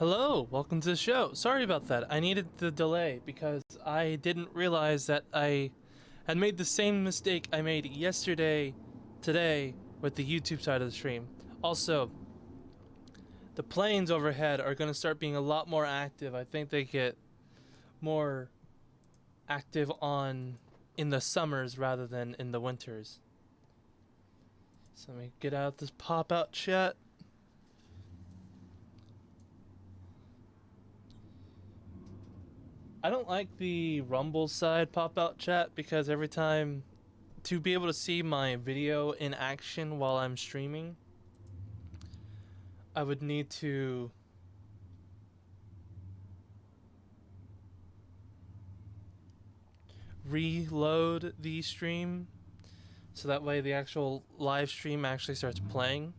Hello, welcome to the show. Sorry about that. I needed the delay because I didn't realize that I had made the same mistake I made yesterday, today, with the YouTube side of the stream. Also, the planes overhead are going to start being a lot more active. I think they get more active in the summers rather than in the winters. So let me get out this pop-out chat. I don't like the Rumble side pop-out chat because every time to be able to see my video in action while I'm streaming, I would need to reload the stream so that way the actual live stream actually starts playing.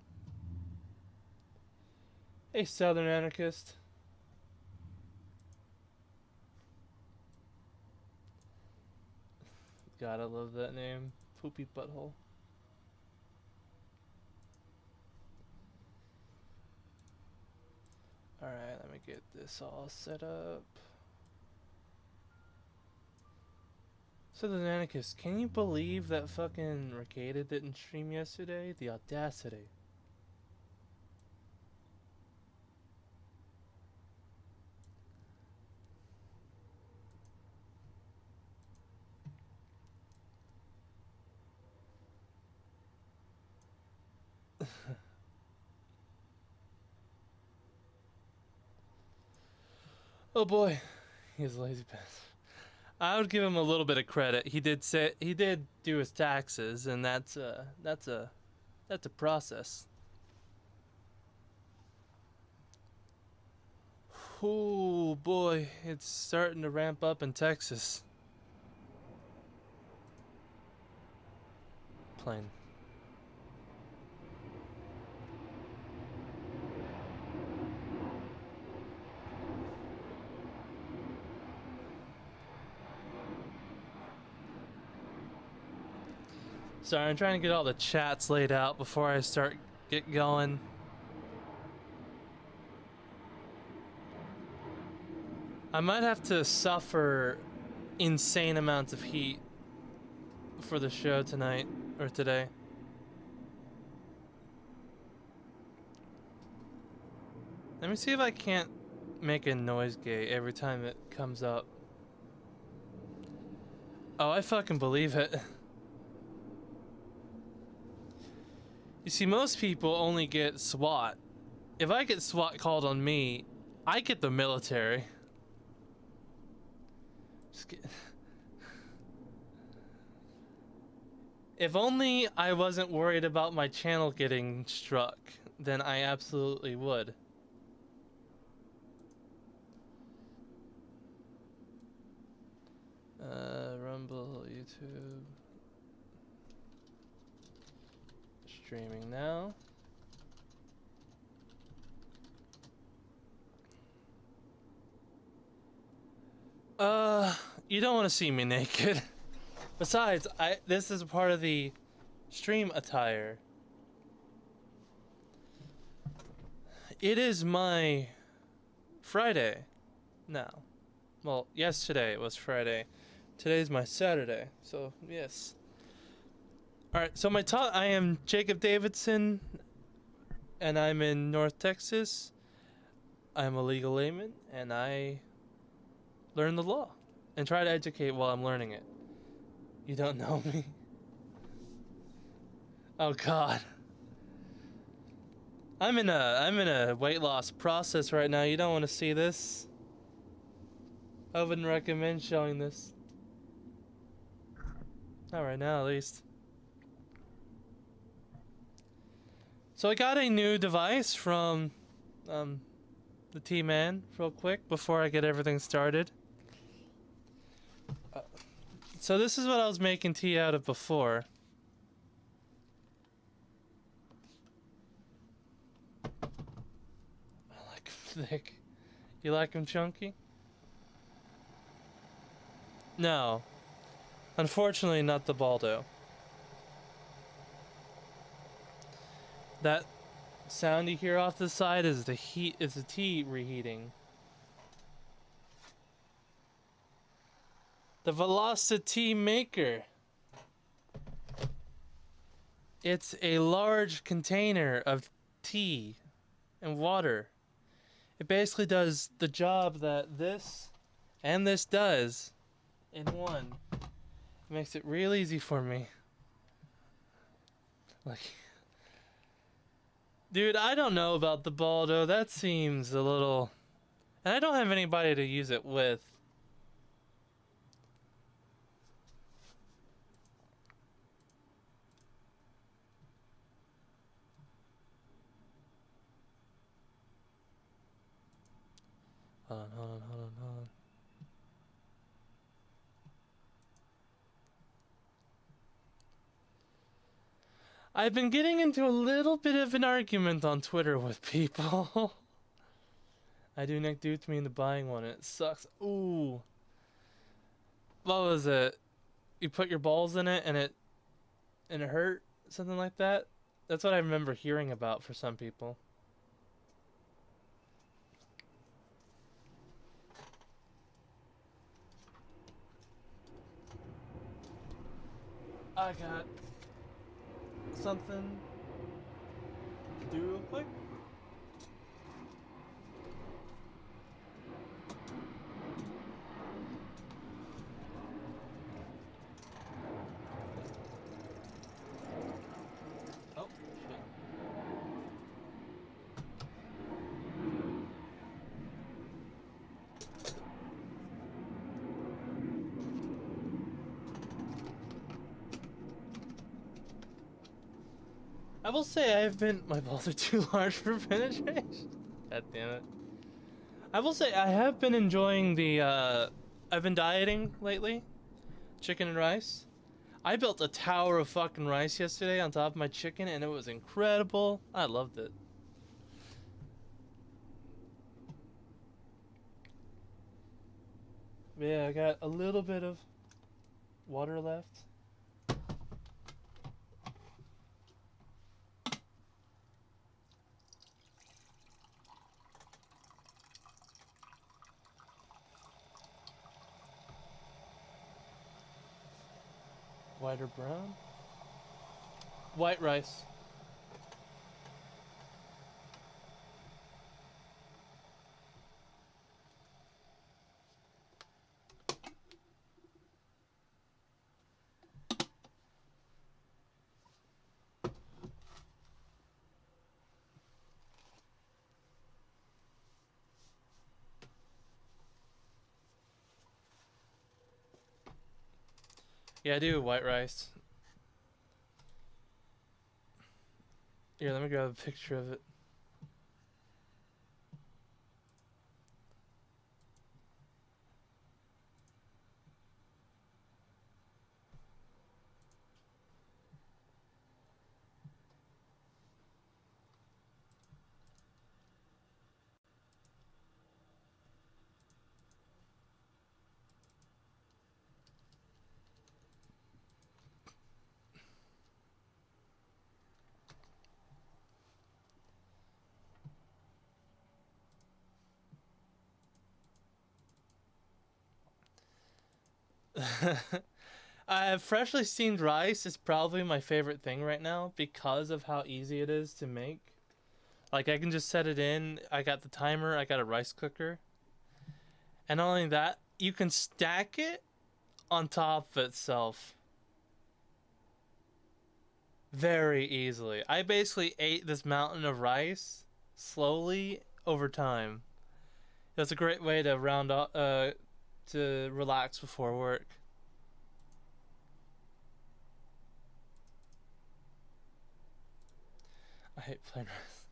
Hey, Southern Anarchist. God, I love that name. Poopy Butthole. Alright, let me get this all set up. Southern Anarchist, can you believe that fucking Ricada didn't stream yesterday? The audacity. Oh boy, he's a lazy bastard. I would give him a little bit of credit. He did do his taxes, and that's a process. Oh boy, it's starting to ramp up in Texas. Plane. Sorry, I'm trying to get all the chats laid out before I get going. I might have to suffer insane amounts of heat for the show tonight or today. Let me see if I can't make a noise gate every time it comes up. Oh, I fucking believe it. You see, most people only get SWAT. If I get SWAT called on me, I get the military. If only I wasn't worried about my channel getting struck, then I absolutely would. Rumble, YouTube. Streaming now. You don't want to see me naked. Besides, this is part of the stream attire. It is my Friday now. Well, yesterday it was Friday. Today's my Saturday. So, yes. Alright, so I am Jacob Davidson, and I'm in North Texas. I'm a legal layman, and I learn the law and try to educate while I'm learning it. You don't know me? Oh God. I'm in a weight loss process right now. You don't want to see this. I wouldn't recommend showing this. Not right now, at least. So I got a new device from the T-Man real quick before I get everything started. So this is what I was making tea out of before. I like them thick. You like them chunky? No. Unfortunately, not the Baldo. That sound you hear off the side is the heat. It's the tea reheating. The Velocity Maker. It's a large container of tea and water. It basically does the job that this and this does in one. It makes it real easy for me. Like, dude, I don't know about the Baldo. That seems a little... And I don't have anybody to use it with. Hold on. I've been getting into a little bit of an argument on Twitter with people. I do Nick duped me into buying one. It sucks. Ooh. What was it? You put your balls in it and it hurt? Something like that? That's what I remember hearing about for some people. I got something to do real quick. Oh, shit. I will say I've been... My balls are too large for penetration. God damn it. I will say I have been enjoying the, I've been dieting lately. Chicken and rice. I built a tower of fucking rice yesterday on top of my chicken and it was incredible. I loved it. Yeah, I got a little bit of water left. White or brown? White rice. Yeah, I do white rice. Here, let me grab a picture of it. Freshly steamed rice is probably my favorite thing right now because of how easy it is to make. Like, I can just set it in. I got the timer. I got a rice cooker. And not only that, you can stack it on top of itself very easily. I basically ate this mountain of rice slowly over time. That's a great way to round up, to relax before work. I hate plain rice.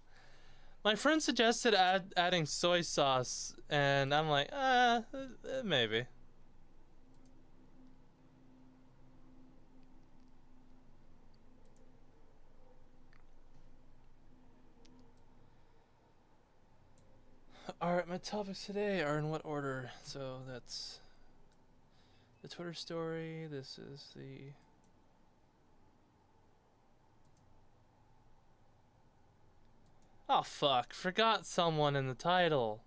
My friend suggested adding soy sauce, and I'm like, maybe. Alright, my topics today are in what order? So that's the Twitter story, this is the... Oh fuck, forgot someone in the title.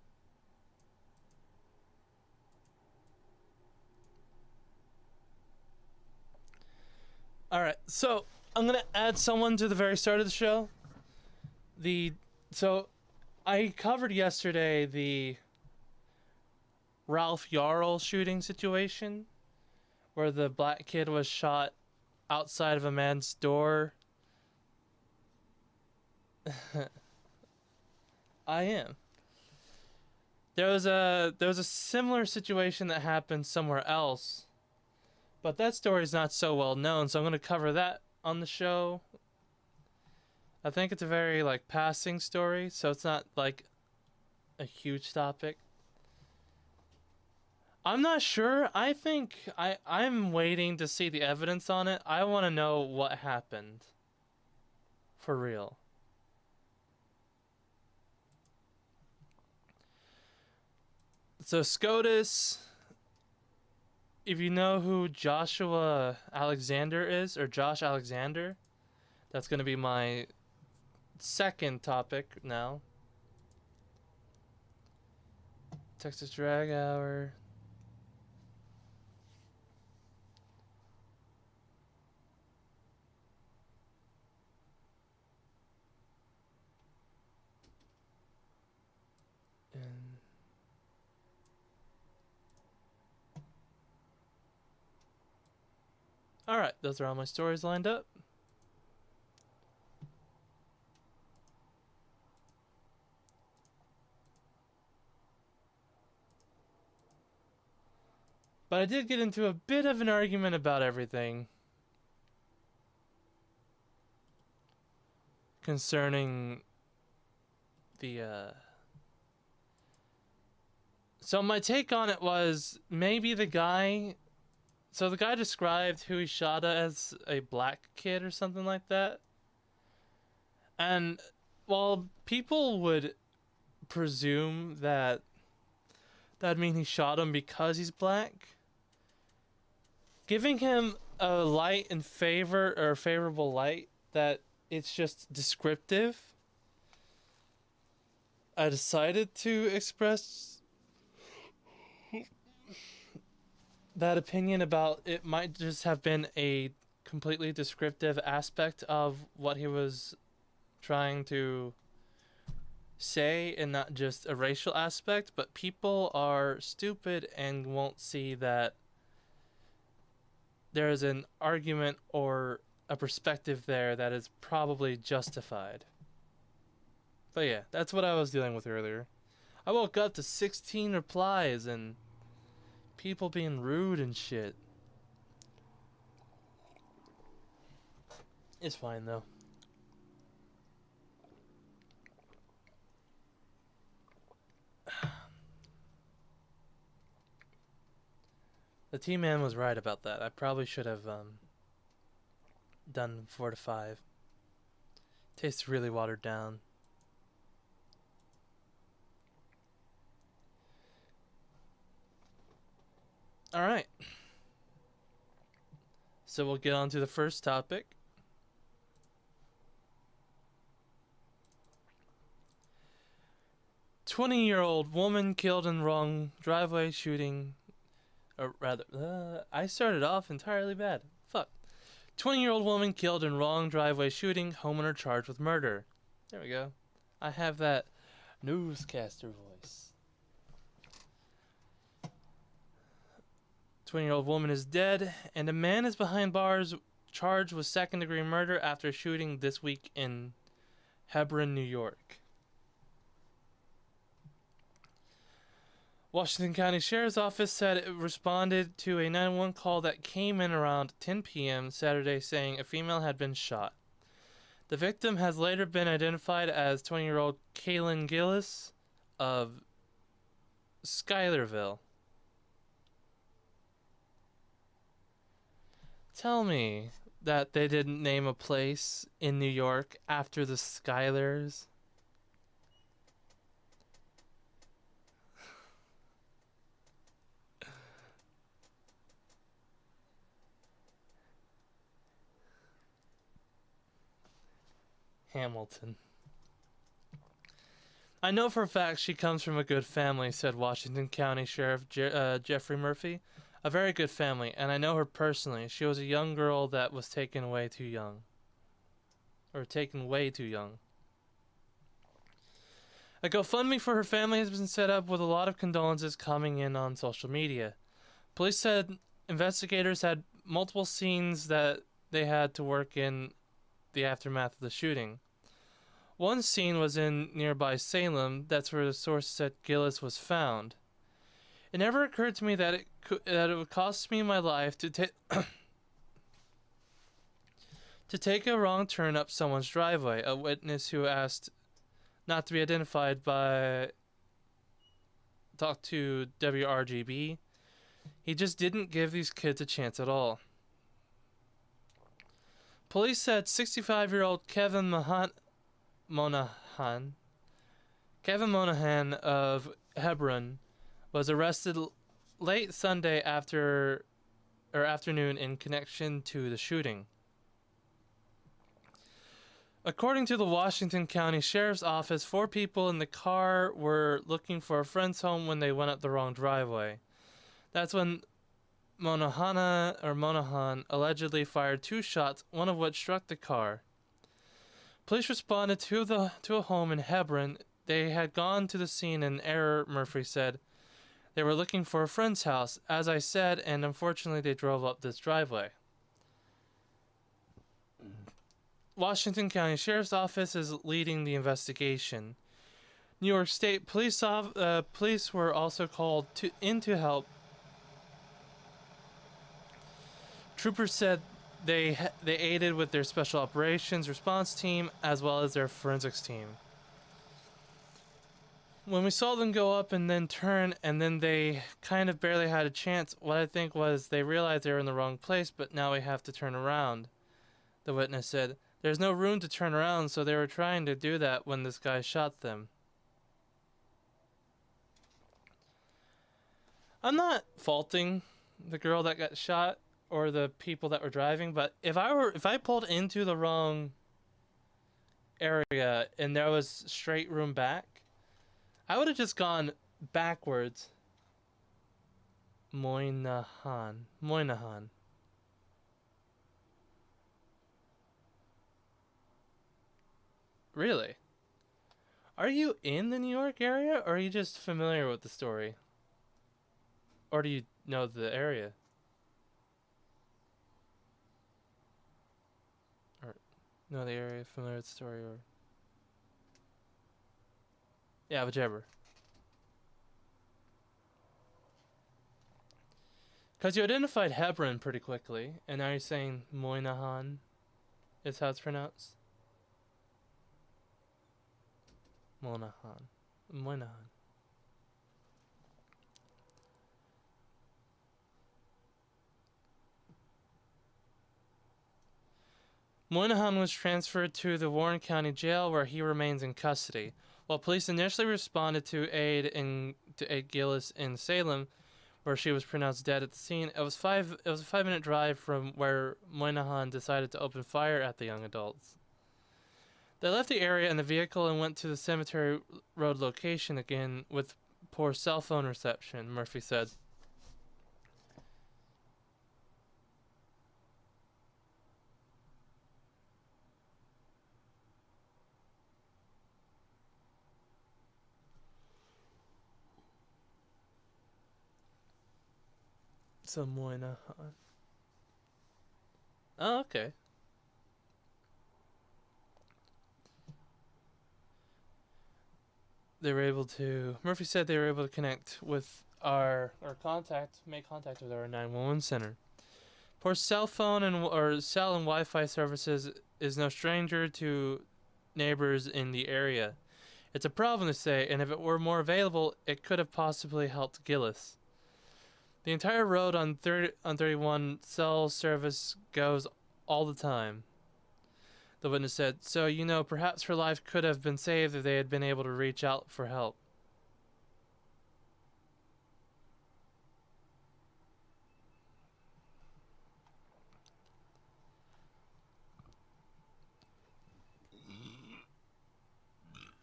Alright, so I'm gonna add someone to the very start of the show. So I covered yesterday the Ralph Yarl shooting situation where the black kid was shot outside of a man's door. I am. There was a similar situation that happened somewhere else, but that story is not so well known, so I'm going to cover that on the show. I think it's a very like passing story, so it's not like a huge topic. I'm not sure. I think I'm waiting to see the evidence on it. I want to know what happened. For real. So SCOTUS, if you know who Joshua Alexander is, or Josh Alexander, that's going to be my second topic now. Texas Drag Hour. And alright, those are all my stories lined up. But I did get into a bit of an argument about everything concerning the so my take on it was maybe the guy described who he shot at as a black kid or something like that. And while people would presume that that'd mean he shot him because he's black, giving him a light in favor or a favorable light that it's just descriptive, I decided to express that opinion about it might just have been a completely descriptive aspect of what he was trying to say and not just a racial aspect. But people are stupid and won't see that there is an argument or a perspective there that is probably justified. But yeah, that's what I was dealing with earlier. I woke up to 16 replies and people being rude and shit. It's fine though. The T-Man was right about that. I probably should have done 4 to 5. Tastes really watered down. Alright. So we'll get on to the first topic. "20-year-old woman killed in wrong driveway shooting." Or rather, I started off entirely bad. Fuck. 20-year-old woman killed in wrong driveway shooting, homeowner charged with murder. There we go. I have that newscaster voice. 20-year-old woman is dead, and a man is behind bars charged with second-degree murder after shooting this week in Hebron, New York. Washington County Sheriff's Office said it responded to a 911 call that came in around 10 p.m. Saturday saying a female had been shot. The victim has later been identified as 20-year-old Kaylin Gillis of Schuylerville. Tell me that they didn't name a place in New York after the Schuylers. Hamilton. I know for a fact she comes from a good family, said Washington County Sheriff Jeffrey Murphy. A very good family, and I know her personally. She was a young girl that was taken away too young. Or taken way too young. A GoFundMe for her family has been set up with a lot of condolences coming in on social media. Police said investigators had multiple scenes that they had to work in the aftermath of the shooting. One scene was in nearby Salem. That's where the source said Gillis was found. It never occurred to me that it would cost me my life to take a wrong turn up someone's driveway. A witness who asked not to be identified talked to WRGB. He just didn't give these kids a chance at all. Police said 65-year-old Kevin Monahan of Hebron was arrested late Sunday afternoon in connection to the shooting. According to the Washington County Sheriff's Office, 4 people in the car were looking for a friend's home when they went up the wrong driveway. That's when Monahan allegedly fired 2 shots, one of which struck the car. Police responded to a home in Hebron. They had gone to the scene in error, Murphy said. They were looking for a friend's house, as I said, and unfortunately they drove up this driveway. Washington County Sheriff's Office is leading the investigation. New York State police were also called in to help. Troopers said they aided with their special operations response team as well as their forensics team. When we saw them go up and then turn, and then they kind of barely had a chance, what I think was they realized they were in the wrong place, but now we have to turn around, the witness said. There's no room to turn around, so they were trying to do that when this guy shot them. I'm not faulting the girl that got shot or the people that were driving, but if I pulled into the wrong area and there was straight room back, I would have just gone backwards. Moynihan. Really? Are you in the New York area, or are you just familiar with the story? Or do you know the area? Or know the area, familiar with the story, or... Yeah, whichever. Because you identified Hebron pretty quickly, and now you're saying Moynihan is how it's pronounced? Moynihan. Moynihan was transferred to the Warren County Jail, where he remains in custody. While police initially responded to aid Gillis in Salem, where she was pronounced dead at the scene, it was a 5-minute drive from where Moynihan decided to open fire at the young adults. They left the area in the vehicle and went to the Cemetery Road location again with poor cell phone reception, Murphy said. So Moynihan. Oh, okay. Murphy said they were able to connect with make contact with our 911 center. Poor cell phone cell and Wi-Fi services is no stranger to neighbors in the area. It's a problem, to say, and if it were more available, it could have possibly helped Gillis. The entire road on 31 cell service goes all the time, the witness said. So, perhaps her life could have been saved if they had been able to reach out for help.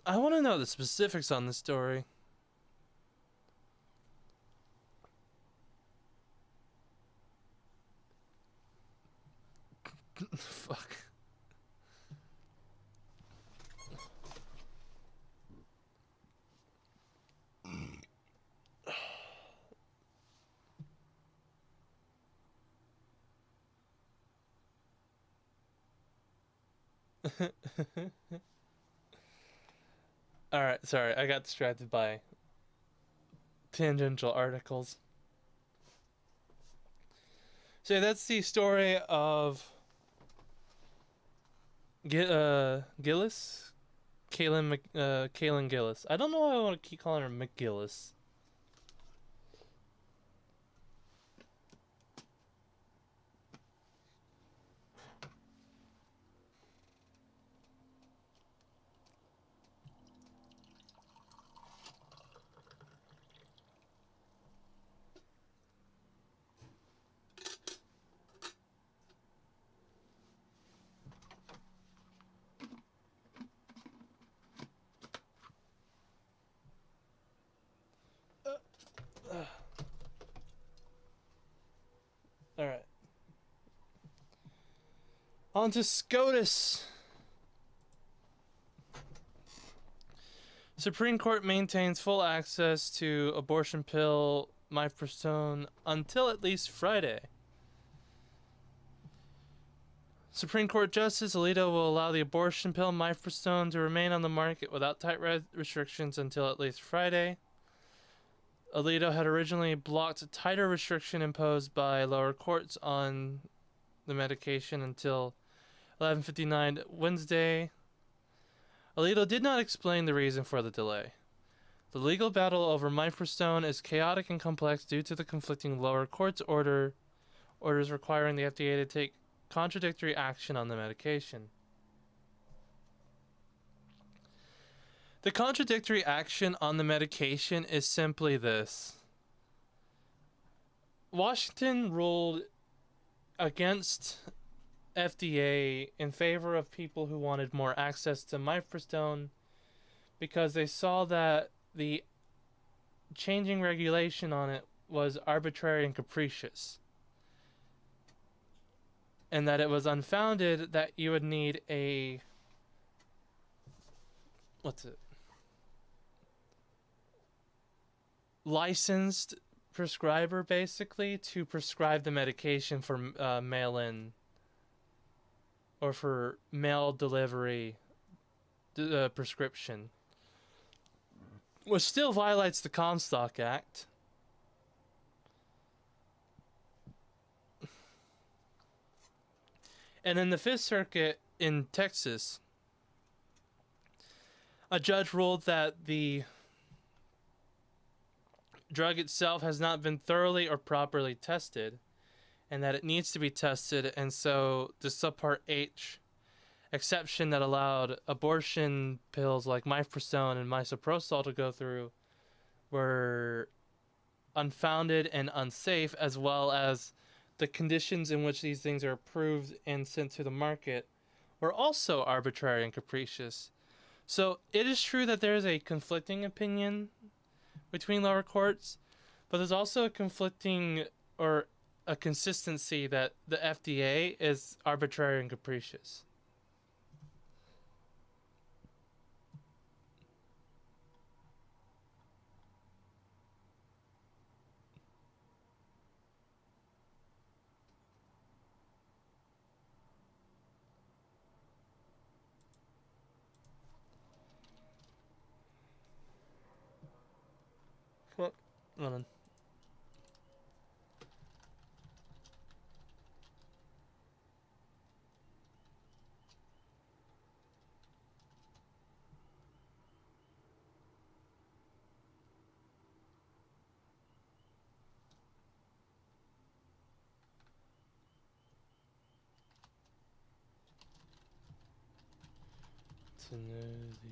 I want to know the specifics on this story. Fuck. Alright, sorry, I got distracted by tangential articles. So that's the story of Gillis? Kaylin Gillis. I don't know why I want to keep calling her McGillis. Alright. On to SCOTUS. Supreme Court maintains full access to abortion pill mifepristone until at least Friday. Supreme Court Justice Alito will allow the abortion pill mifepristone to remain on the market without tight restrictions until at least Friday. Alito had originally blocked a tighter restriction imposed by lower courts on the medication until 11:59 Wednesday. Alito did not explain the reason for the delay. The legal battle over mifepristone is chaotic and complex due to the conflicting lower courts orders requiring the FDA to take contradictory action on the medication. The contradictory action on the medication is simply this. Washington ruled against FDA in favor of people who wanted more access to mifepristone because they saw that the changing regulation on it was arbitrary and capricious, and that it was unfounded that you would need a licensed prescriber basically to prescribe the medication for mail-in or for mail delivery prescription, which still violates the Comstock Act. And in the Fifth Circuit in Texas, a judge ruled that the drug itself has not been thoroughly or properly tested, and that it needs to be tested, and so the Subpart H exception that allowed abortion pills like mifepristone and misoprostol to go through were unfounded and unsafe, as well as the conditions in which these things are approved and sent to the market were also arbitrary and capricious. So it is true that there is a conflicting opinion between lower courts, but there's also a conflicting or a consistency that the FDA is arbitrary and capricious. What? Hold on. To know the...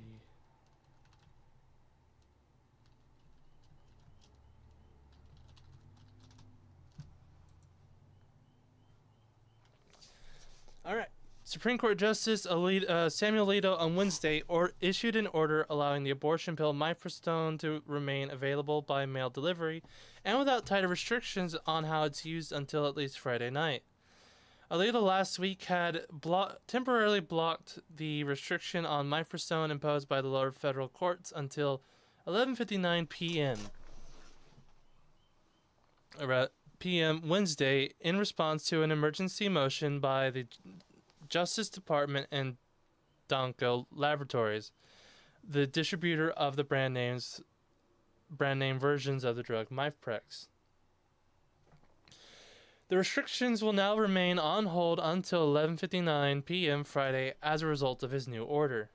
Alright, Supreme Court Justice Samuel Alito on Wednesday issued an order allowing the abortion pill mifepristone to remain available by mail delivery and without tighter restrictions on how it's used until at least Friday night. Alito last week had temporarily blocked the restriction on mifepristone imposed by the lower federal courts until 11:59 p.m. Wednesday in response to an emergency motion by the Justice Department and Donko Laboratories, the distributor of the brand name versions of the drug Mifeprex. The restrictions will now remain on hold until 11:59 p.m. Friday as a result of his new order.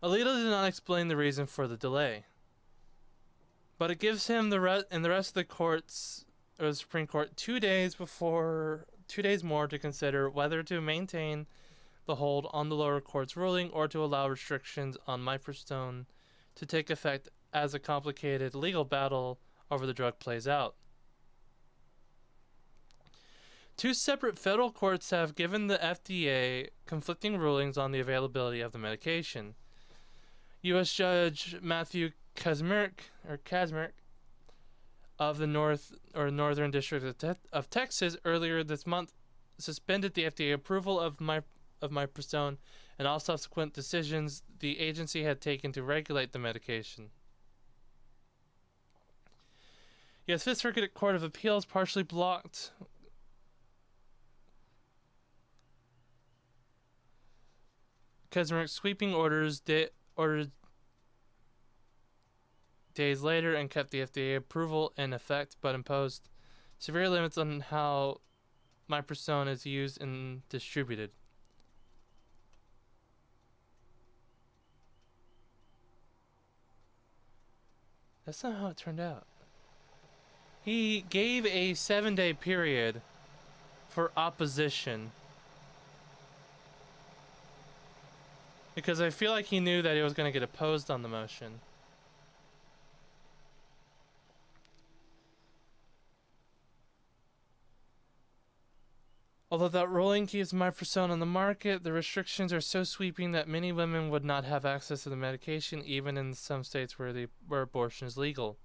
Alito did not explain the reason for the delay, but it gives him and the rest of the courts, or the Supreme Court, 2 days more to consider whether to maintain the hold on the lower court's ruling or to allow restrictions on mifepristone to take effect as a complicated legal battle over the drug plays out. 2 separate federal courts have given the FDA conflicting rulings on the availability of the medication. U.S. Judge Matthew Kaczmarek of the Northern District of Texas earlier this month suspended the FDA approval of mifepristone and all subsequent decisions the agency had taken to regulate the medication. Yes, Fifth Circuit Court of Appeals partially blocked Kaczmarek's sweeping orders days later and kept the FDA approval in effect, but imposed severe limits on how mifepristone is used and distributed. That's not how it turned out. He gave a 7-day period for opposition, because I feel like he knew that he was going to get opposed on the motion. Although that ruling keeps mifepristone on the market, the restrictions are so sweeping that many women would not have access to the medication, even in some states where abortion is legal.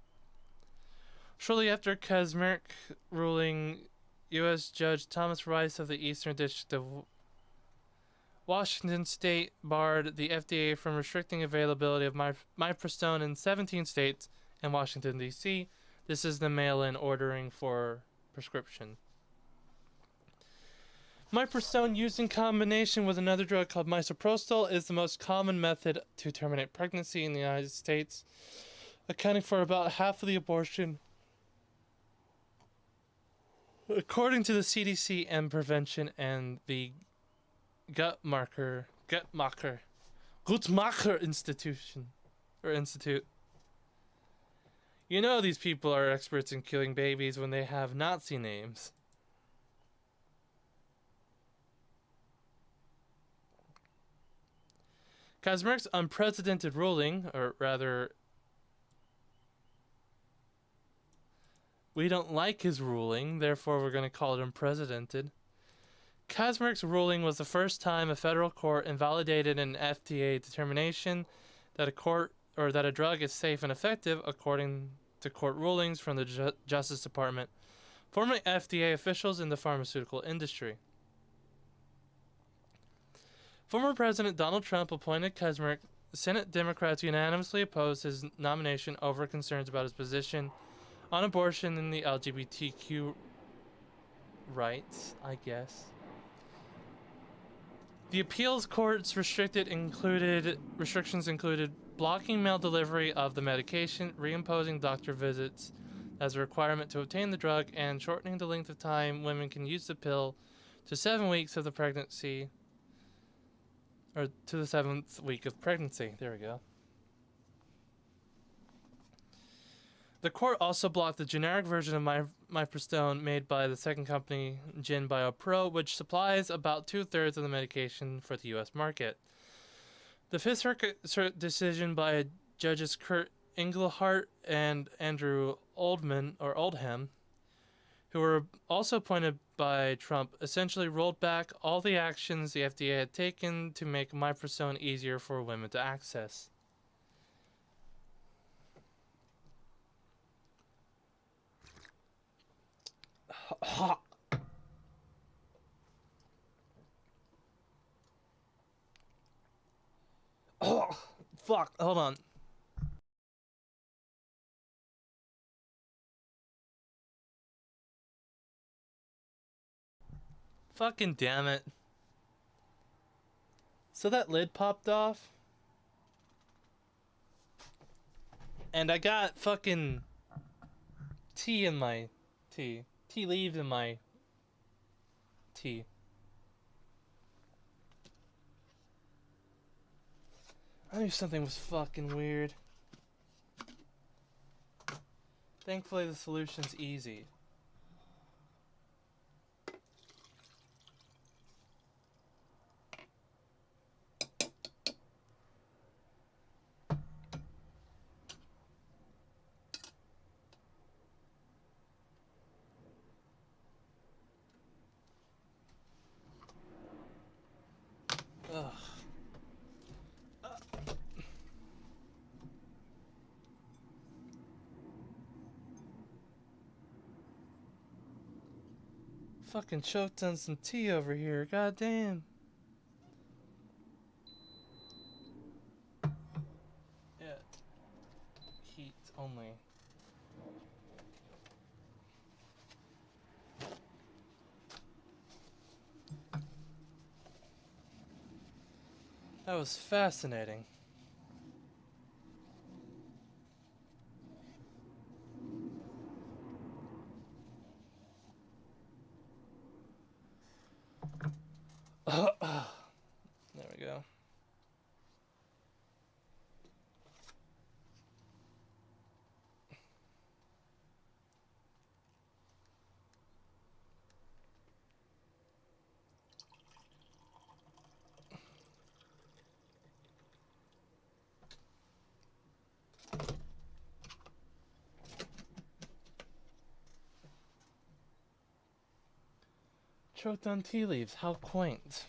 Shortly after Kaczmarek ruling, U.S. Judge Thomas Rice of the Eastern District of Washington State barred the FDA from restricting availability of mifepristone in 17 states and Washington, D.C. This is the mail-in ordering for prescription. Mifepristone, used in combination with another drug called misoprostol, is the most common method to terminate pregnancy in the United States, accounting for about half of the abortion, according to the CDC and Prevention and the Guttmacher Institute. You know these people are experts in killing babies when they have Nazi names. Kaczmarek's unprecedented ruling, or rather, we don't like his ruling, therefore we're going to call it unprecedented. Kaczmarek's ruling was the first time a federal court invalidated an FDA determination that a drug is safe and effective according to court rulings from the Justice Department, formerly FDA officials in the pharmaceutical industry. Former President Donald Trump appointed Kaczmarek. Senate Democrats unanimously opposed his nomination over concerns about his position on abortion and the LGBTQ rights, I guess. The appeals court's restrictions included blocking mail delivery of the medication, reimposing doctor visits as a requirement to obtain the drug, and shortening the length of time women can use the pill to 7 weeks of the pregnancy. Or to the 7th week of pregnancy. There we go. The court also blocked the generic version of mifepristone made by the second company, Jin Bio Pro, which supplies about 2/3 of the medication for the U.S. market. The Fifth Circuit decision by Judges Kurt Engelhardt and Andrew Oldham, who were also appointed by Trump, essentially rolled back all the actions the FDA had taken to make mifepristone easier for women to access. Oh, fuck. Hold on. Fucking damn it. So that lid popped off. And I got fucking tea in my tea. Tea leaves in my tea. I knew something was fucking weird. Thankfully the solution's easy. Ugh. Fucking choked on some tea over here. God damn. Yeah. Heat only. That was fascinating. There we go. Choked on tea leaves. How quaint.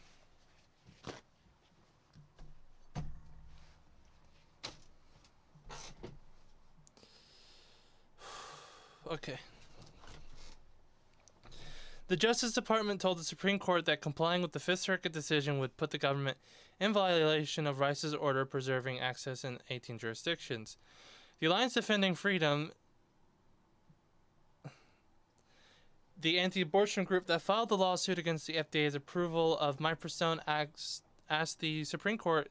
Okay. The Justice Department told the Supreme Court that complying with the Fifth Circuit decision would put the government in violation of Rice's order preserving access in 18 jurisdictions. The Alliance Defending Freedom, the anti-abortion group that filed the lawsuit against the FDA's approval of mifepristone, asked the Supreme Court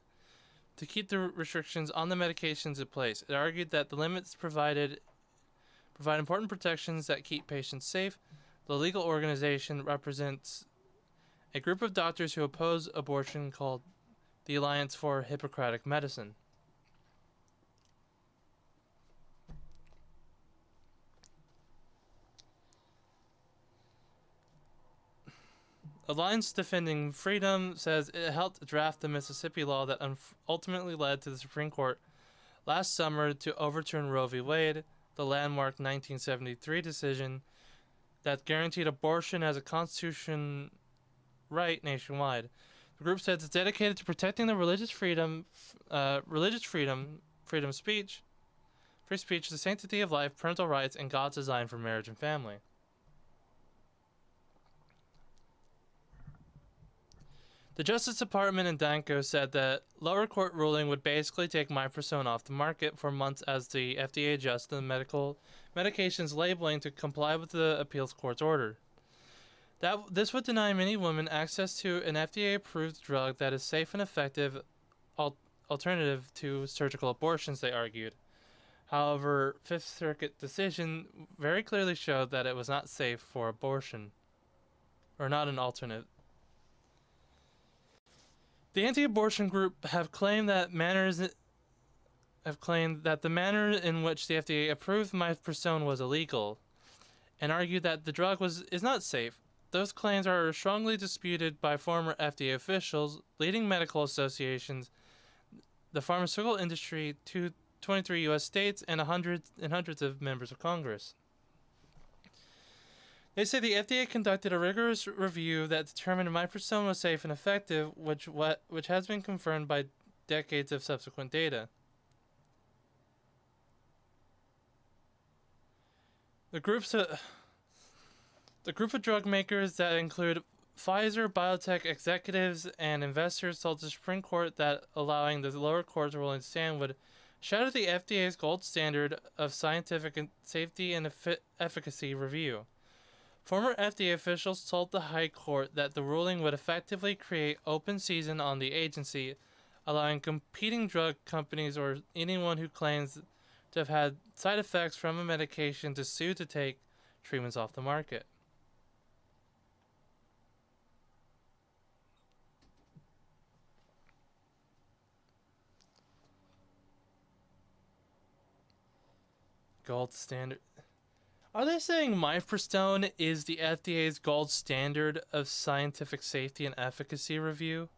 to keep the restrictions on the medications in place. It argued that the limits provide important protections that keep patients safe. The legal organization represents a group of doctors who oppose abortion called the Alliance for Hippocratic Medicine. Alliance Defending Freedom says it helped draft the Mississippi law that ultimately led to the Supreme Court last summer to overturn Roe v. Wade, the landmark 1973 decision that guaranteed abortion as a constitutional right nationwide. The group says it's dedicated to protecting the freedom of speech, free speech, the sanctity of life, parental rights, and God's design for marriage and family. The Justice Department in Danko said that lower court ruling would basically take mifepristone off the market for months as the FDA adjusted the medications labeling to comply with the appeals court's order. This would deny many women access to an FDA-approved drug that is safe and effective alternative to surgical abortions, they argued. However, Fifth Circuit decision very clearly showed that it was not safe for abortion, or not an alternate. The anti-abortion group have claimed that have claimed that the manner in which the FDA approved mifepristone was illegal, and argued that the drug is not safe. Those claims are strongly disputed by former FDA officials, leading medical associations, the pharmaceutical industry, 23 U.S. states, and hundreds of members of Congress. They say the FDA conducted a rigorous review that determined mifepristone was safe and effective, which has been confirmed by decades of subsequent data. The group of drug makers that include Pfizer, biotech executives, and investors told the Supreme Court that allowing the lower court's ruling to stand would shatter the FDA's gold standard of scientific safety and efficacy review. Former FDA officials told the High Court that the ruling would effectively create open season on the agency, allowing competing drug companies or anyone who claims to have had side effects from a medication to sue to take treatments off the market. Gold standard. Are they saying mifepristone is the FDA's gold standard of scientific safety and efficacy review?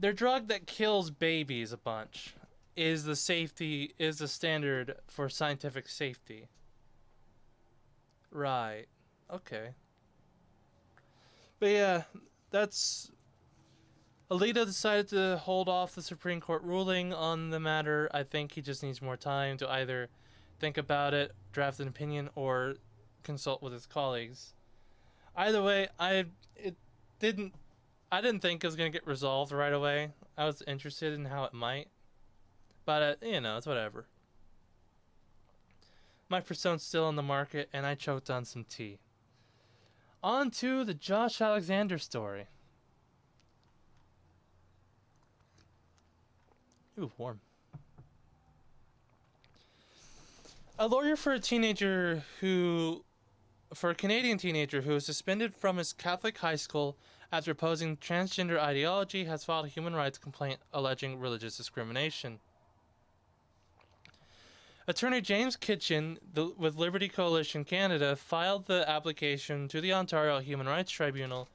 Their drug that kills babies a bunch is the standard for scientific safety. Right. Okay. But yeah, that's Alito decided to hold off the Supreme Court ruling on the matter. I think he just needs more time to either think about it, draft an opinion, or consult with his colleagues. Either way, I didn't think it was going to get resolved right away. I was interested in how it might. But, it's whatever. Mifepristone's still on the market, and I choked on some tea. On to the Josh Alexander story. Ooh, warm. A lawyer for a Canadian teenager who was suspended from his Catholic high school after opposing transgender ideology has filed a human rights complaint alleging religious discrimination. Attorney James Kitchen with Liberty Coalition Canada filed the application to the Ontario Human Rights Tribunal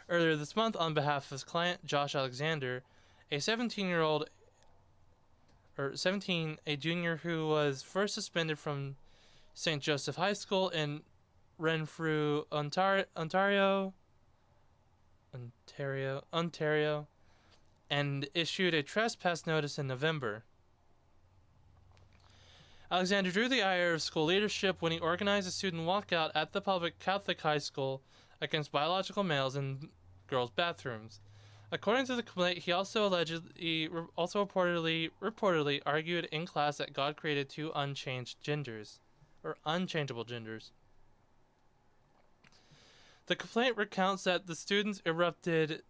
earlier this month on behalf of his client Josh Alexander, a 17, a junior who was first suspended from St. Joseph High School in Renfrew, Ontario, and issued a trespass notice in November. Alexander drew the ire of school leadership when he organized a student walkout at the public Catholic high school against biological males in girls' bathrooms. According to the complaint, he also reportedly argued in class that God created two unchangeable genders. The complaint recounts that the students erupted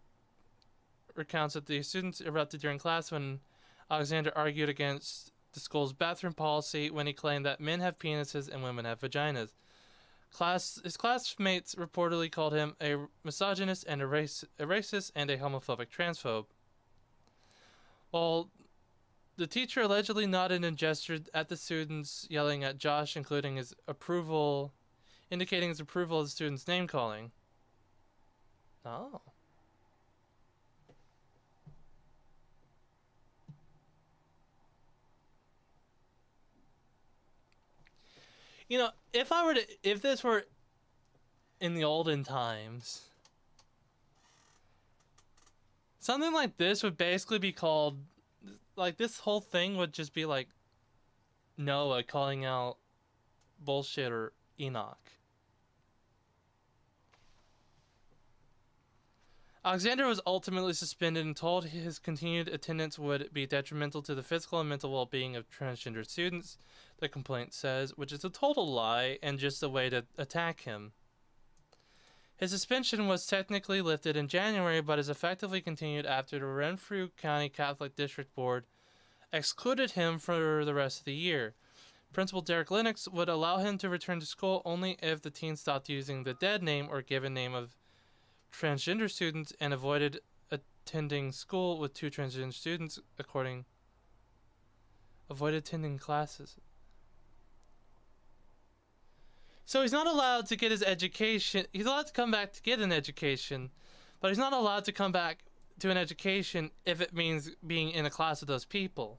during class when Alexander argued against the school's bathroom policy when he claimed that men have penises and women have vaginas. His classmates reportedly called him a misogynist and a racist and a homophobic transphobe. While the teacher allegedly nodded and gestured at the students yelling at Josh, indicating his approval of the students' name calling. Oh. If this were in the olden times, something like this would basically be called, this whole thing would just be like Noah calling out bullshit or Enoch. Alexander was ultimately suspended and told his continued attendance would be detrimental to the physical and mental well-being of transgender students, the complaint says, which is a total lie and just a way to attack him. His suspension was technically lifted in January, but is effectively continued after the Renfrew County Catholic District Board excluded him for the rest of the year. Principal Derek Lennox would allow him to return to school only if the teen stopped using the dead name or given name of transgender students and avoided attending school with 2 transgender students, avoided attending classes. So he's not allowed to get his education. He's allowed to come back to get an education, but he's not allowed to come back to an education if it means being in a class with those people.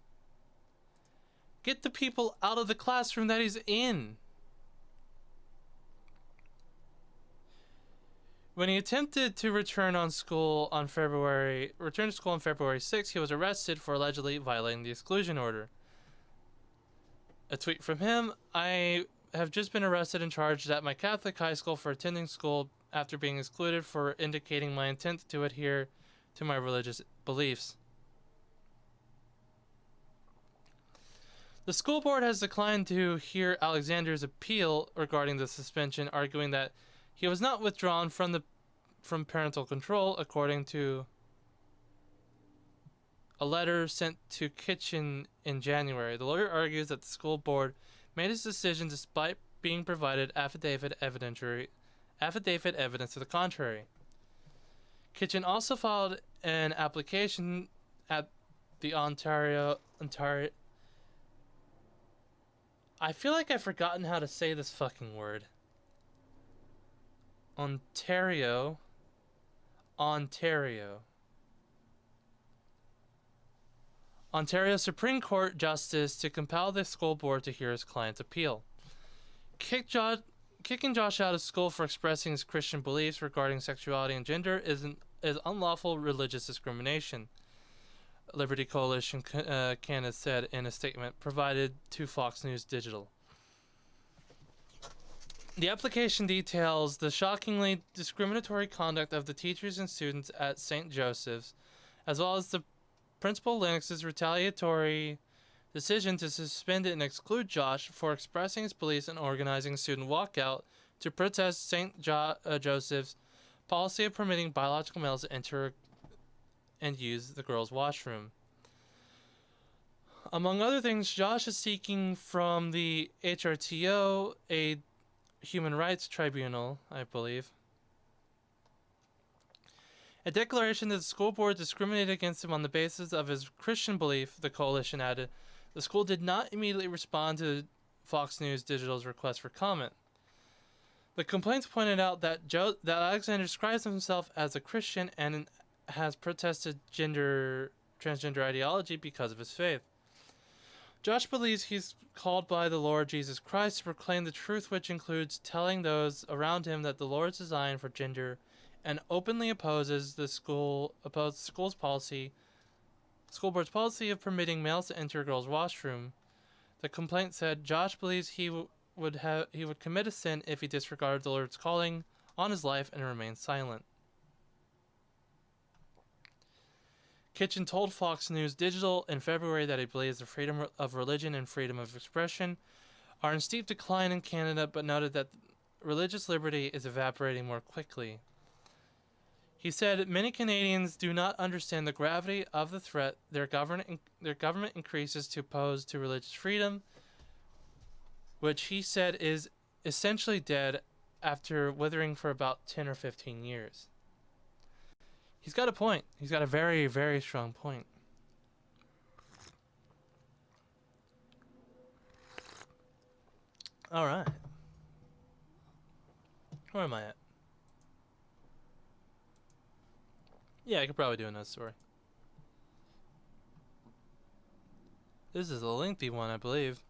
Get the people out of the classroom that he's in. When he attempted to return to school on February 6th, he was arrested for allegedly violating the exclusion order. A tweet from him: I have just been arrested and charged at my Catholic high school for attending school after being excluded for indicating my intent to adhere to my religious beliefs. The school board has declined to hear Alexander's appeal regarding the suspension, arguing that he was not withdrawn from parental control, according to a letter sent to Kitchen in January. The lawyer argues that the school board made his decision despite being provided affidavit evidence to the contrary. Kitchen also filed an application at the Ontario. I feel like I've forgotten how to say this fucking word. Ontario Supreme Court Justice to compel the school board to hear his client's appeal. Kicking Josh out of school for expressing his Christian beliefs regarding sexuality and gender is unlawful religious discrimination, Liberty Coalition Canada said in a statement provided to Fox News Digital. The application details the shockingly discriminatory conduct of the teachers and students at St. Joseph's, as well as the Principal Lennox's retaliatory decision to suspend and exclude Josh for expressing his beliefs and organizing a student walkout to protest St. Joseph's policy of permitting biological males to enter and use the girls' washroom. Among other things, Josh is seeking from the HRTO, a human rights tribunal, I believe, a declaration that the school board discriminated against him on the basis of his Christian belief. The coalition added. The school did not immediately respond to Fox News Digital's request for comment. The complaints pointed out that Alexander describes himself as a Christian and has protested transgender ideology because of his faith. Josh believes he's called by the Lord Jesus Christ to proclaim the truth, which includes telling those around him that the Lord's design for gender, and openly opposes the school board's policy of permitting males to enter a girls' washroom. The complaint said Josh believes he would commit a sin if he disregarded the Lord's calling on his life and remained silent. Kitchen told Fox News Digital in February that he believes the freedom of religion and freedom of expression are in steep decline in Canada, but noted that religious liberty is evaporating more quickly. He said many Canadians do not understand the gravity of the threat their government increases to pose to religious freedom, which he said is essentially dead after withering for about 10 or 15 years. He's got a point. He's got a very, very strong point. All right. Where am I at? Yeah, I could probably do another story. This is a lengthy one, I believe.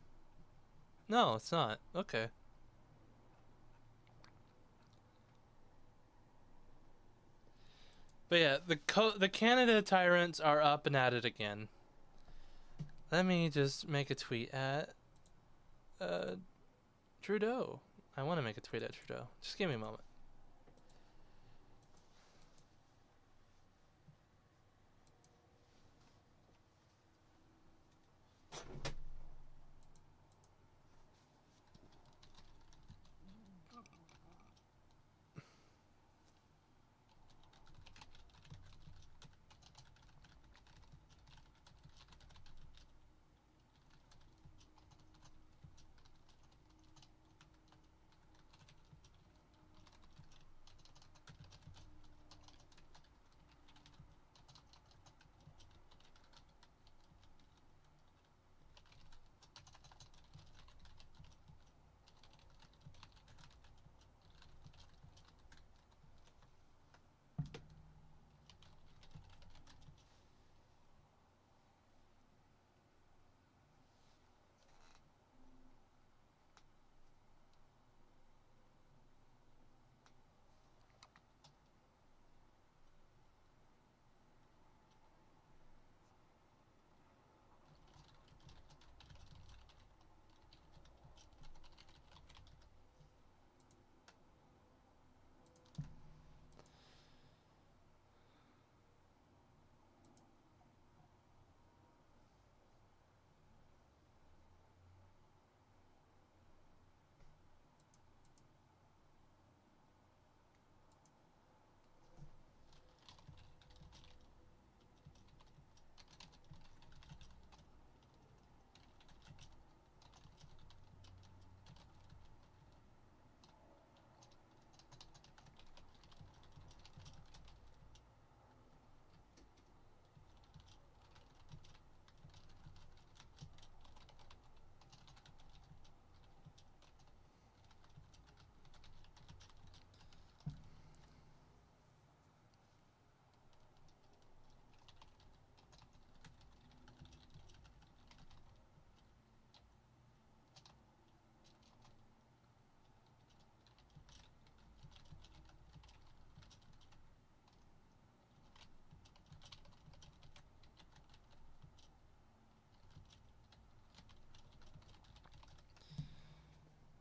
No, it's not. Okay. But yeah, the Canada Tyrants are up and at it again. Let me just make a tweet at Trudeau. I want to make a tweet at Trudeau. Just give me a moment.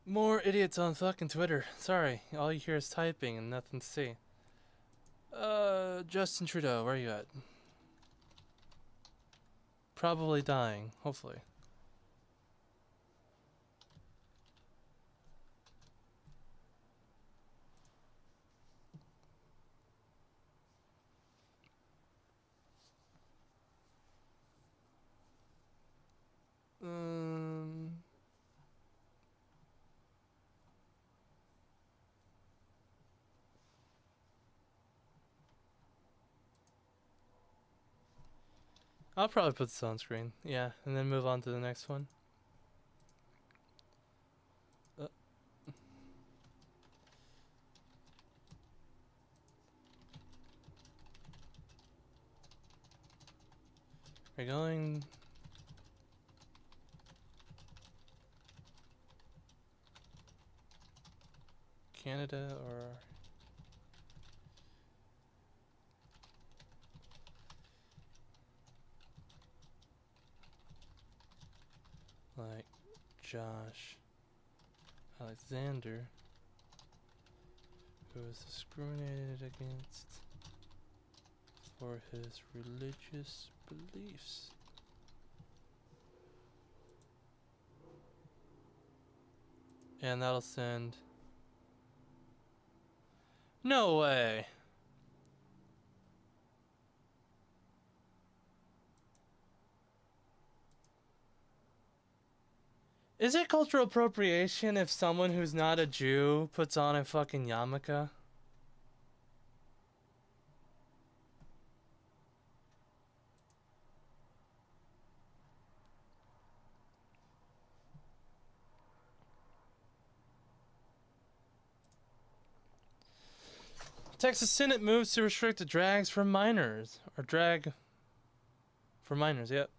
More idiots on fucking Twitter. Sorry, all you hear is typing and nothing to see. Justin Trudeau, where are you at? Probably dying, hopefully. I'll probably put this on screen, yeah, and then move on to the next one. We're going... Canada or... like Josh Alexander, who was discriminated against for his religious beliefs. And that'll send... No way! Is it cultural appropriation if someone who's not a Jew puts on a fucking yarmulke? Texas Senate moves to restrict drags for minors. Or drag for minors, yep.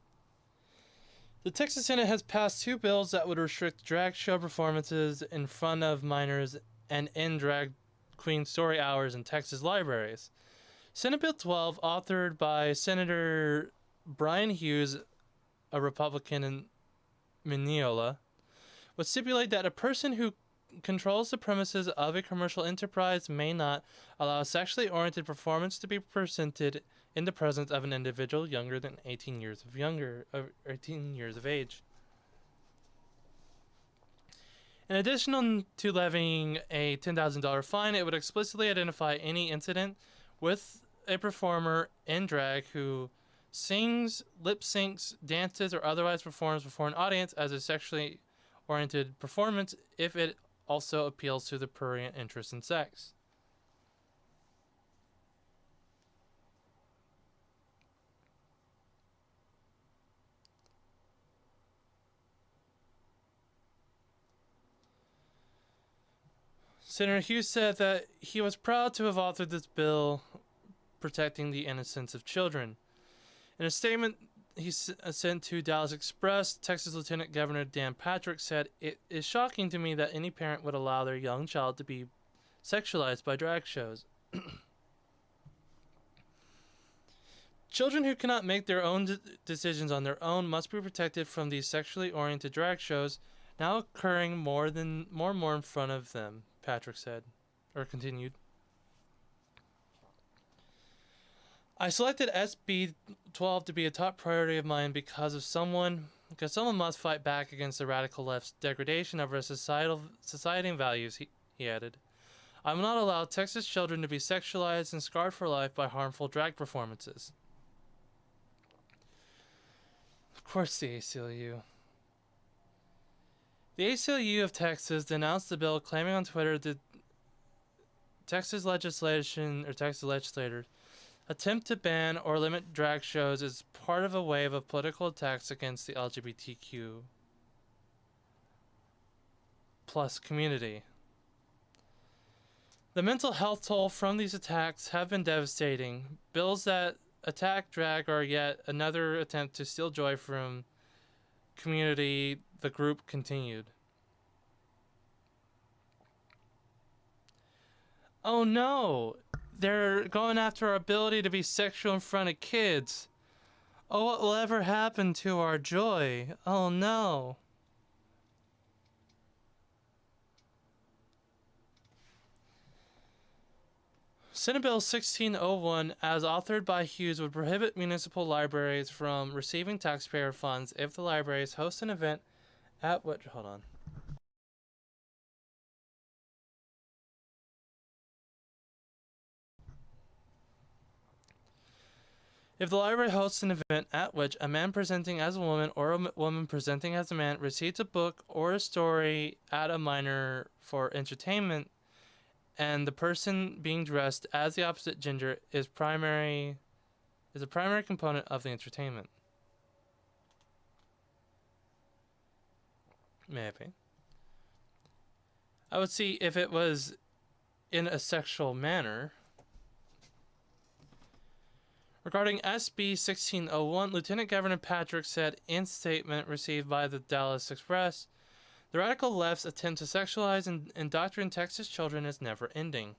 The Texas Senate has passed 2 bills that would restrict drag show performances in front of minors and end drag queen story hours in Texas libraries. Senate Bill 12, authored by Senator Brian Hughes, a Republican in Mineola, would stipulate that a person who controls the premises of a commercial enterprise may not allow a sexually oriented performance to be presented in the presence of an individual younger than 18 years of age. In addition to levying a $10,000 fine, it would explicitly identify any incident with a performer in drag who sings, lip syncs, dances, or otherwise performs before an audience as a sexually oriented performance if it also appeals to the prurient interest in sex. Senator Hughes said that he was proud to have authored this bill protecting the innocence of children. In a statement he sent to Dallas Express, Texas Lieutenant Governor Dan Patrick said, "It is shocking to me that any parent would allow their young child to be sexualized by drag shows. Children who cannot make their own decisions on their own must be protected from these sexually oriented drag shows now occurring more and more in front of them," Patrick said, or continued. "I selected SB 12 to be a top priority of mine because someone must fight back against the radical left's degradation of our society and values," he added. "I will not allow Texas children to be sexualized and scarred for life by harmful drag performances." Of course, the ACLU. The ACLU of Texas denounced the bill, claiming on Twitter that Texas legislators attempt to ban or limit drag shows is part of a wave of political attacks against the LGBTQ plus community. The mental health toll from these attacks have been devastating. Bills that attack drag are yet another attempt to steal joy from community, the group continued. "Oh no! They're going after our ability to be sexual in front of kids. Oh, what will ever happen to our joy? Oh no." Senate Bill 1601, as authored by Hughes, would prohibit municipal libraries from receiving taxpayer funds if the libraries host an event at which. Hold on. If the library hosts an event at which a man presenting as a woman or a woman presenting as a man receives a book or a story at a minor for entertainment, and the person being dressed as the opposite gender is a primary component of the entertainment. Maybe. I would see if it was in a sexual manner. Regarding SB 1601, Lieutenant Governor Patrick said in a statement received by the Dallas Express, the radical left's attempt to sexualize and indoctrinate Texas children is never ending.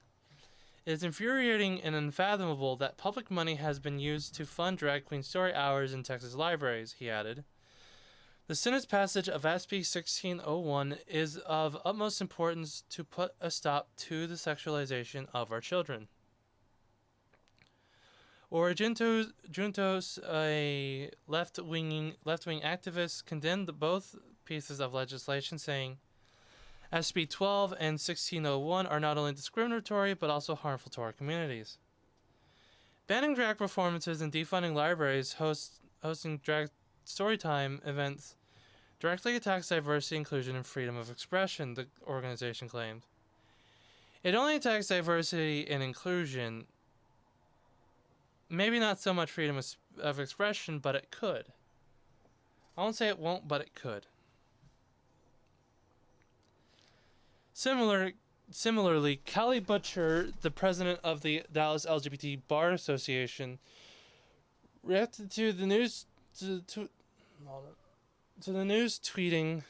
It is infuriating and unfathomable that public money has been used to fund drag queen story hours in Texas libraries, he added. The Senate's passage of SB 1601 is of utmost importance to put a stop to the sexualization of our children. Or Juntos, a left-wing activist, condemned both pieces of legislation, saying, SB 12 and 1601 are not only discriminatory but also harmful to our communities. Banning drag performances and defunding libraries hosting drag storytime events directly attacks diversity, inclusion, and freedom of expression, the organization claimed. It only attacks diversity and inclusion. Maybe not so much freedom of expression, but it could. I won't say it won't, but it could. Similarly, Callie Butcher, the president of the Dallas LGBT Bar Association, reacted to the news to the news tweeting,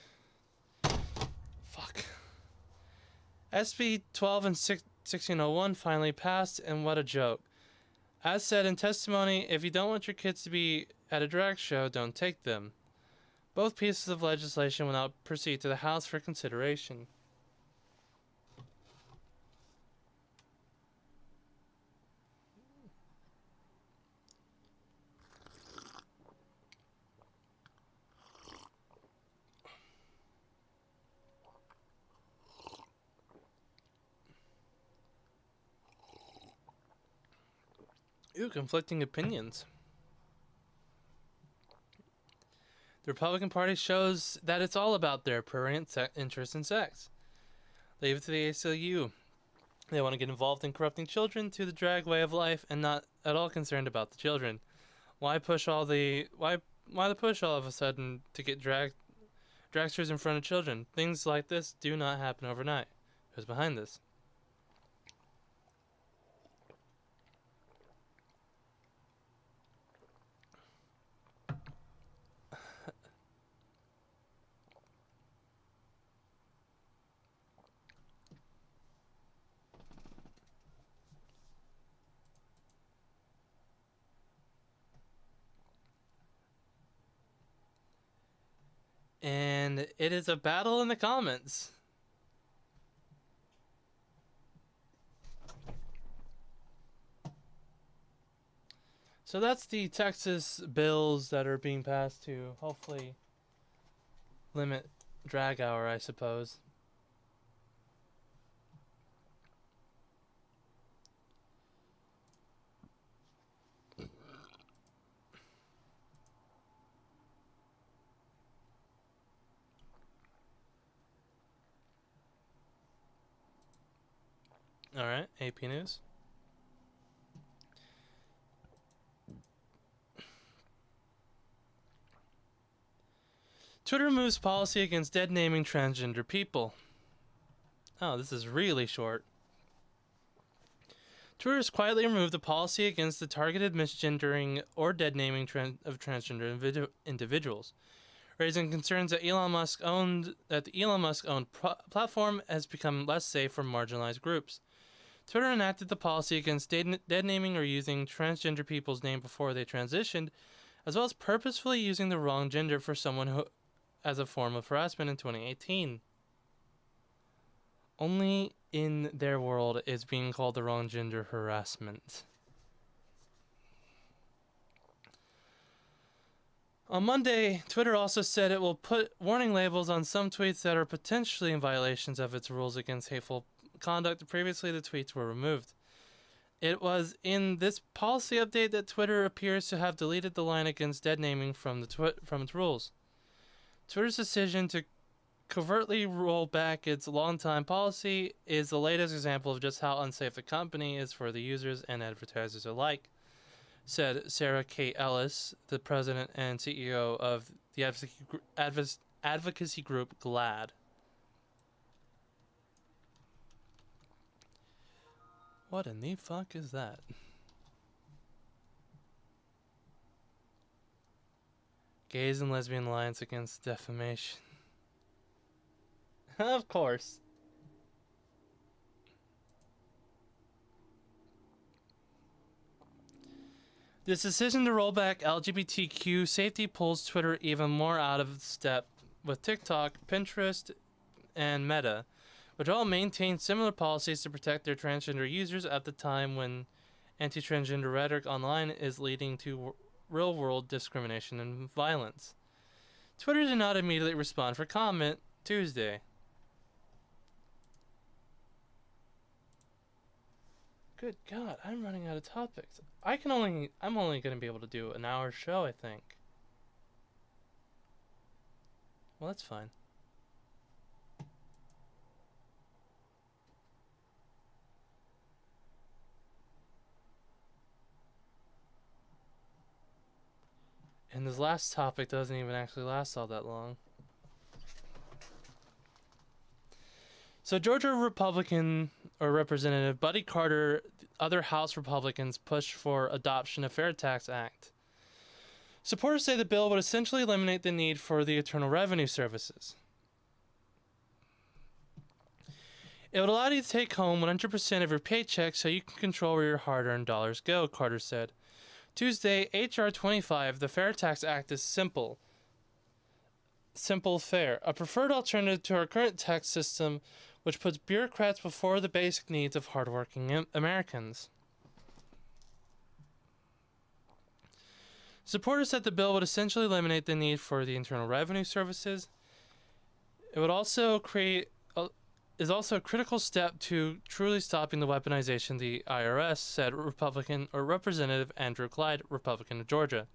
SB 12 and 1601 finally passed, and what a joke. As said in testimony, if you don't want your kids to be at a drag show, don't take them. Both pieces of legislation will now proceed to the House for consideration. Ooh, conflicting opinions. The Republican Party shows that it's all about their prurient interest in sex. Leave it to the ACLU. They want to get involved in corrupting children to the drag way of life and not at all concerned about the children. Why the push all of a sudden to get dragsters in front of children? Things like this do not happen overnight. Who's behind this? And it is a battle in the comments. So that's the Texas bills that are being passed to hopefully limit drag hour, I suppose. Alright, AP News. Twitter removes policy against dead naming transgender people. Oh, this is really short. Twitter has quietly removed the policy against the targeted misgendering or dead naming of transgender individuals, raising concerns that the Elon Musk-owned platform has become less safe for marginalized groups. Twitter enacted the policy against dead naming or using transgender people's name before they transitioned, as well as purposefully using the wrong gender for someone who, as a form of harassment in 2018. only in their world is being called the wrong gender harassment. On Monday, Twitter also said it will put warning labels on some tweets that are potentially in violations of its rules against hateful conduct. Previously, the tweets were removed. It was in this policy update that Twitter appears to have deleted the line against dead naming from its rules. Twitter's decision to covertly roll back its longtime policy is the latest example of just how unsafe the company is for the users and advertisers alike, said Sarah Kate Ellis, the president and CEO of the advocacy group GLAAD. What in the fuck is that? Gays and Lesbian Alliance Against Defamation. Of course. This decision to roll back LGBTQ safety pulls Twitter even more out of step with TikTok, Pinterest, and Meta, which all maintain similar policies to protect their transgender users at the time when anti-transgender rhetoric online is leading to real-world discrimination and violence. Twitter did not immediately respond for comment Tuesday. Good God, I'm running out of topics. I'm only going to be able to do an hour show, I think. Well, that's fine. And this last topic doesn't even actually last all that long. So Georgia Republican or Representative Buddy Carter, other House Republicans pushed for adoption of FairTax Act. Supporters say the bill would essentially eliminate the need for the Internal Revenue Services. It would allow you to take home 100% of your paycheck so you can control where your hard-earned dollars go, Carter said. Tuesday, H.R. 25, the FairTax Act is simple, fair, a preferred alternative to our current tax system, which puts bureaucrats before the basic needs of hardworking Americans. Supporters said the bill would essentially eliminate the need for the Internal Revenue Services. It would also is also a critical step to truly stopping the weaponization of the IRS, said Republican or Representative Andrew Clyde, Republican of Georgia.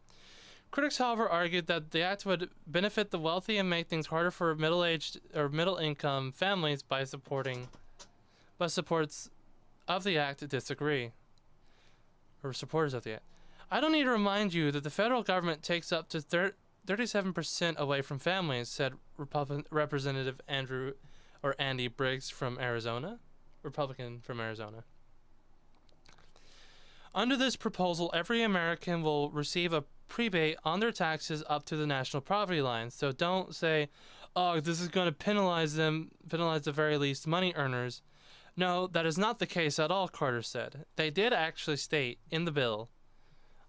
Critics, however, argued that the act would benefit the wealthy and make things harder for middle-aged or middle-income families but supports of the act disagree. Or supporters of the act. I don't need to remind you that the federal government takes up to 37% away from families, said Representative Andy Briggs from Arizona, Republican from Arizona. Under this proposal, every American will receive a rebate on their taxes up to the national poverty line. So don't say, oh, this is going to penalize the very least money earners. No, that is not the case at all, Carter said. They did actually state in the bill,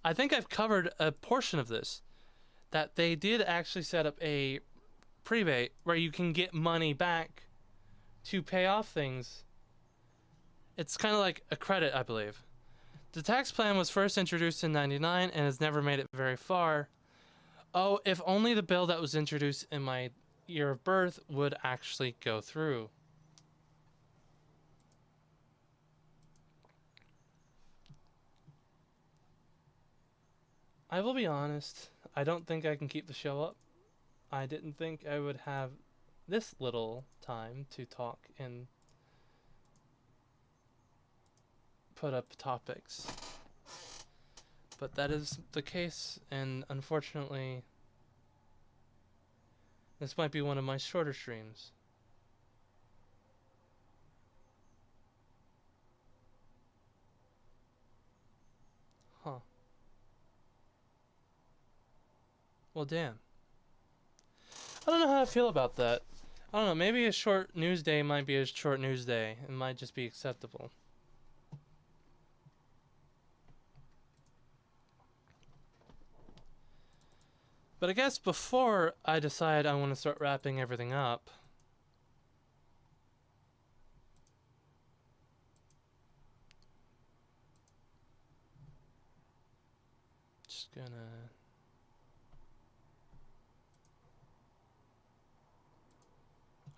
I think I've covered a portion of this, that they did actually set up a rebate where you can get money back to pay off things. It's kind of like a credit, I believe. The tax plan was first introduced in '99 and has never made it very far. Oh, if only the bill that was introduced in my year of birth would actually go through. I will be honest, I don't think I can keep the show up. I didn't think I would have this little time to talk and put up topics. But that is the case, and unfortunately, this might be one of my shorter streams. Huh. Well, damn. I don't know how I feel about that. I don't know, maybe a short news day might be a short news day. It might just be acceptable. But I guess before I decide I want to start wrapping everything up, just gonna...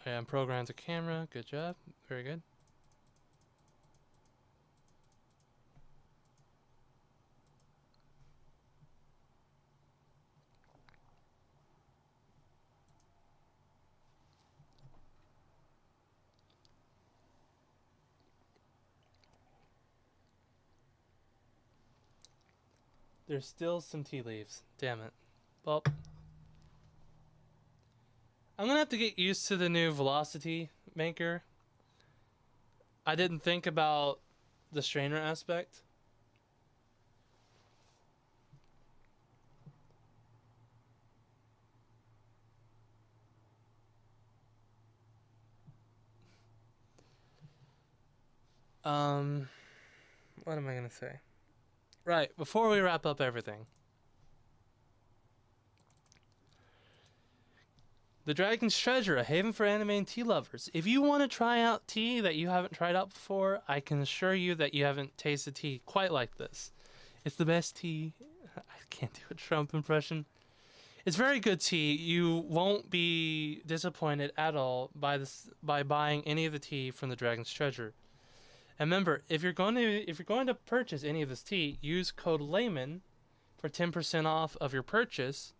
I am programmed the camera. Good job. Very good. There's still some tea leaves. Damn it. Well, I'm gonna have to get used to the new velocity maker. I didn't think about the strainer aspect. What am I gonna say? Right, before we wrap up everything. The Dragon's Treasure, a haven for anime and tea lovers. If you want to try out tea that you haven't tried out before, I can assure you that you haven't tasted tea quite like this. It's the best tea. I can't do a Trump impression. It's very good tea. You won't be disappointed at all by buying any of the tea from the Dragon's Treasure. And remember, if you're going to purchase any of this tea, use code LAYMAN for 10% off of your purchase,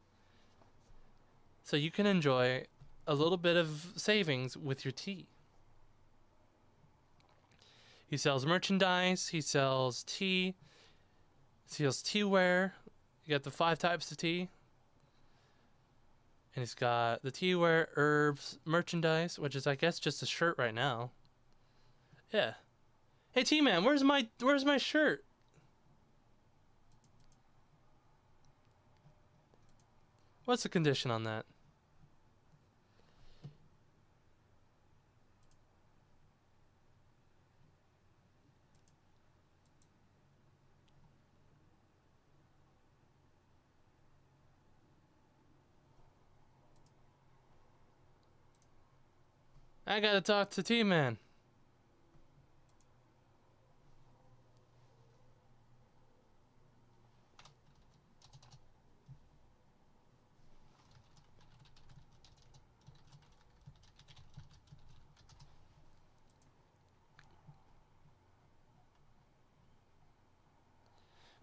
so you can enjoy a little bit of savings with your tea. He sells merchandise. He sells tea. He sells teaware. You got the 5 types of tea. And he's got the teaware, herbs, merchandise, which is, I guess, just a shirt right now. Yeah. Hey, T-Man, where's my shirt? What's the condition on that? I gotta talk to T-Man.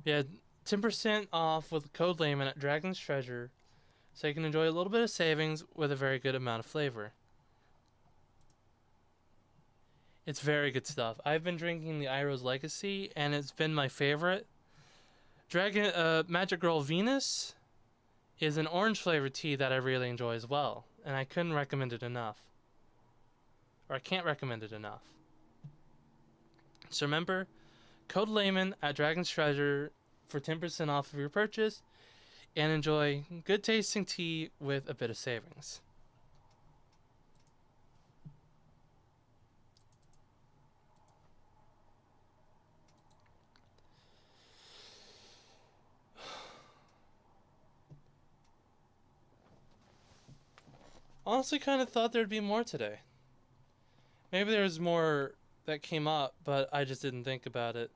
Yeah, 10% off with code Layman at Dragon's Treasure, so you can enjoy a little bit of savings with a very good amount of flavor. It's very good stuff. I've been drinking the Iroh's Legacy, and it's been my favorite. Magic Girl Venus is an orange flavored tea that I really enjoy as well, and I couldn't recommend it enough. Or I can't recommend it enough. So remember, code Layman at Dragon's Treasure for 10% off of your purchase, and enjoy good tasting tea with a bit of savings. Honestly, kind of thought there'd be more today. Maybe there's more that came up, but I just didn't think about it.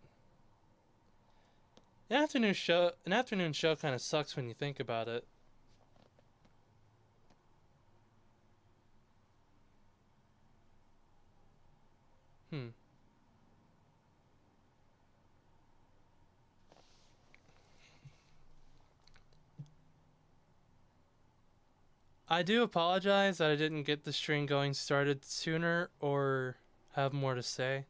An afternoon show kind of sucks when you think about it. I do apologize that I didn't get the stream going started sooner or have more to say.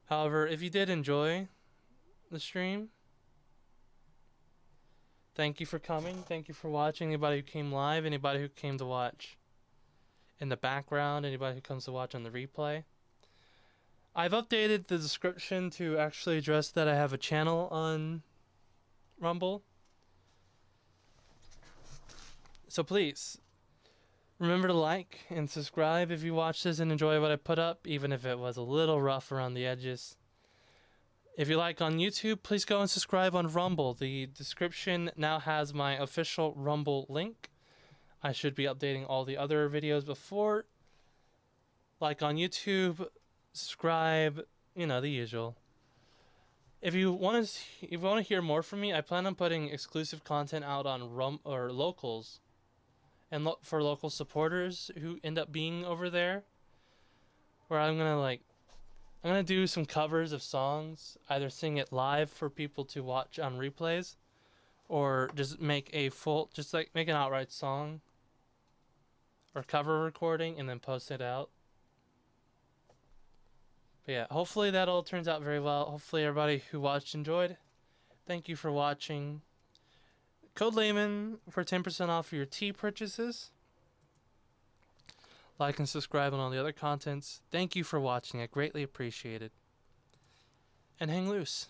However, if you did enjoy the stream, thank you for coming. Thank you for watching. Anybody who came live, anybody who came to watch in the background, anybody who comes to watch on the replay. I've updated the description to actually address that I have a channel on Rumble. So please, remember to like and subscribe if you watch this and enjoy what I put up, even if it was a little rough around the edges. If you like on YouTube, please go and subscribe on Rumble. The description now has my official Rumble link. I should be updating all the other videos before. Like on YouTube, subscribe, you know, the usual. if you want to hear more from me, I plan on putting exclusive content out on locals and for local supporters who end up being over there, where I'm gonna do some covers of songs, either sing it live for people to watch on replays, or just make make an outright song or cover recording and then post it out. But yeah, hopefully that all turns out very well. Hopefully everybody who watched enjoyed. Thank you for watching. Code Layman for 10% off your tea purchases. Like and subscribe on all the other contents. Thank you for watching. I greatly appreciate it. And hang loose.